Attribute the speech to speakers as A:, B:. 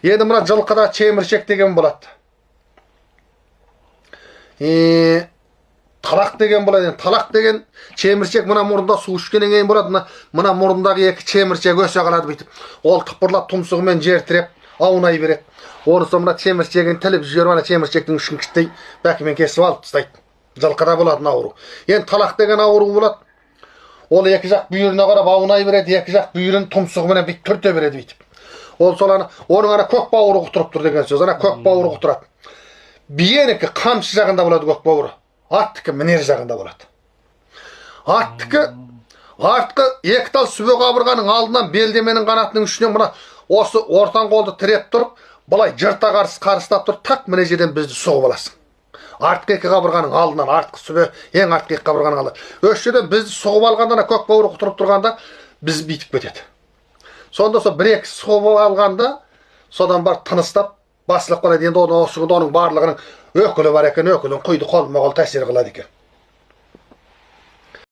A: Енді мына жылқыда чеміршек деген болады. Талақ деген болады. Талақ деген чеміршек мына мұрында су ішкеннен кейін болады. Мына мұрындағы екі чеміршек өсе қалады бүйтіп. Ол тыпырлап тұмсығымен жер тіреп аунай береді. Онысы мына чеміршегін тіліп жіберіп, ана чеміршектің ішін кіштей бәкімен кесіп алып тастайды. Жылқыда болады ауру. Енді талақ деген ауру болады. Ол екі жақ бүйіріне қарап аунай береді, екі жақ бүйірін тұмсығымен бүйтіп түрте береді бүйтіп. Ол соланы, оның ана көк бауыры құтырып тұр деген сөз. Ана көк бауыры құтырады. Биенікі қамшы жағында болады көк бауыры. Аттікі мінер жағында болады. Аттікі артқы екі тал сүбе қабырғаның алдынан белдеменің қанатының үшінен мына осы ортан қолды тіреп тұрып, былай жырта қарыстап тұрып, тақ міне жерден бізді соғып аласың. Артқы екі қабырғаның алдынан, артқы сүбе, ең артқы екі қабырғаның алдынан. Осы жерден бізді соғып алғанда, көк бауыры құтырып тұрғанда, біз битіп кетеді. Сонда сол бір-екі соғып алғанда, содан бар тыныстап, басылып қалады. Енді оның барлығының өкілі бар екен, өкілін құйды қолма-қол тәсір қылады екен.